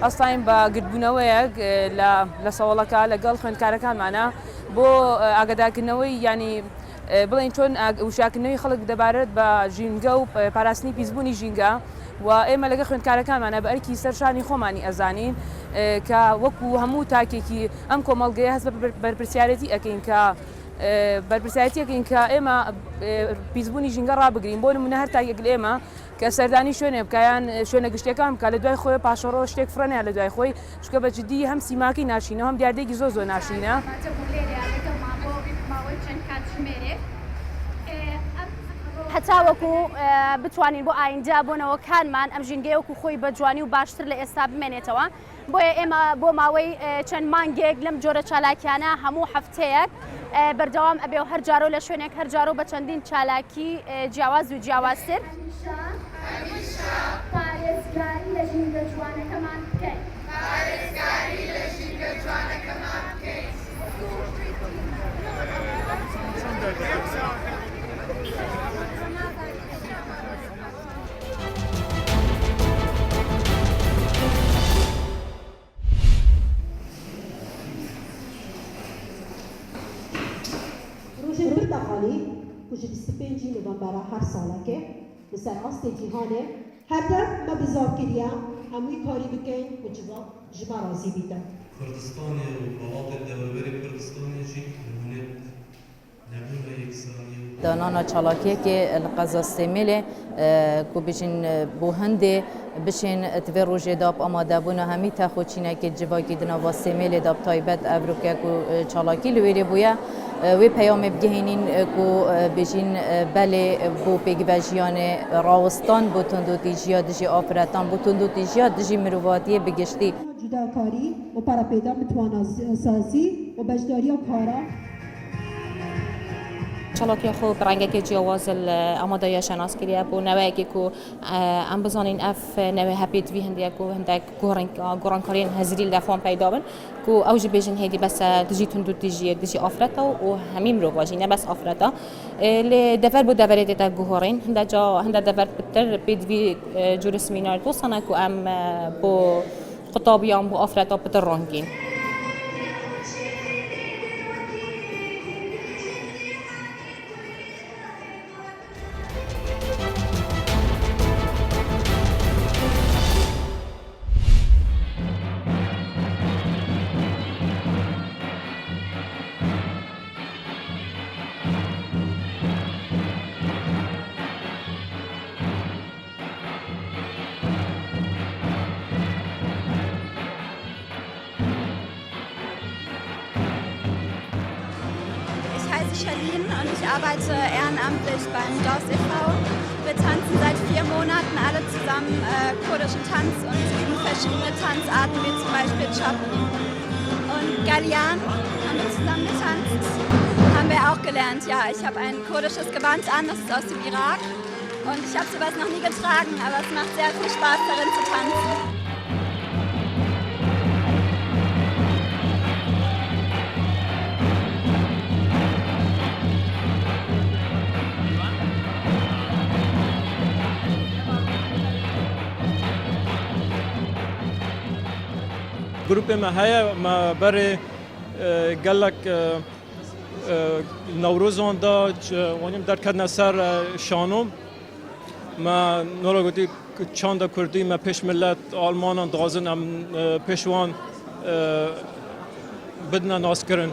ئەستاین بە گرتبوونەوەیەک لە سەوڵەکە لەگەڵ خوێندکارەکانمانە بۆ ئاگادارکردنەوەی ینی بڵین چۆن وشاکردنەوەی خەڵک دەبارێت بە ژینگە و پاراستنی پیسبوونی ژینگە و ئێمە لەگە خوێندکارەکانمانە بە ئەرکی سەرشانی خۆمانی ئەزانین کە وەکو هەموو تاکێکی ئەم کۆمەڵگەیە هەست بە بەرپرسیارەتی ئەەکەین کە بەرپرسایەتیەکەین کە ئێمە پیسبوونی ژینگە ڕابگرین بۆ نمونە هەر تاکێک لە ئێمە کە سەردانی شوێنێ بکایان شوێنە گشتەکان بکە لە دوای خۆی پاشەڕۆ شتێک فرەنێ لە دوای خۆی شکە بە جددی هەم سیماکی ناشینە هەم دیاردێکی زۆ ناشینە. هەتا وەکو بتوانین بۆ ئایندە بۆنەوەکانمان ئەم ژینگەیە وەکو خۆی بە جوانی و باشتر لە ئێستا بمێنێتەوە بۆیە ئێمە بۆ ماوەی چەند مانگێک لەم جۆرە چالاکیانە هەموو هەفتەیەک بەردەوام ئەبێ و هەرجارۆ لە شوێنێک هەرجارۆ بە چەندین چالاکی جیاواز و جیاوازتر پارێزگاری لە ژینگە جوانەکەمان بکەین. روژه پرتغالی که 25 نوامبر هر سالکه لسر راست جهانه هر در ما بزاکریا هموی کاری بکن و جبا راضی بیدن. کردستان و بلاط دولبری کردستان جی نمونه یکسانی. دانانا چالاکیه که القضا استعماله کو بچین بوهنده بچین تور روزه داب آماده بونه همی تخوچینه که جوایی دنا واستعماله داب تایبت ابروکه کو چالاکی لویری بویا وی پیام بگهینین کو بچین بله بو پیگوژیان راوستان بو تندو تیجیا دجی آفرتان بو تندو تیجیا دجی مروادی بگشتی. جداکاری و پراپیدا متوانا سازی و بجداری و کارا. چالاکی خوب رنگی که جواز آماده شناس کردی بو نوعی که کو ام بزنین اف نوع هپیت وی هندی کو هندک گورانکارین هزریل دفعان پیدا بن کو اوج بیشن هدی بس دجی تندو دجی آفرتا و همیم رو واجی نه بس آفرتا ل دفر بود دفره دیتا گوهرین هند جا هند دفر بتر بید وی جور سمینار تو سنا کو ام بو خطابیان بو آفرتا بتر رنگین. Charlene und ich arbeite ehrenamtlich beim DOS e.V. Wir tanzen seit 4 Monaten alle zusammen kurdischen Tanz und üben verschiedene Tanzarten wie zum Beispiel Chapli. Und Galian haben wir zusammen getanzt. Haben wir auch gelernt, ja. Ich habe ein kurdisches Gewand an, das ist aus dem Irak. Und ich habe sowas noch nie getragen, aber es macht sehr viel Spaß darin zu tanzen. گروپ ما هیا ما برای گلک نوروزان دا ونیم در کدن سر شانم ما نوراگوتی چند کردی ما پیش ملت آلمان دازن ام پیشوان بدنا ناس کرن.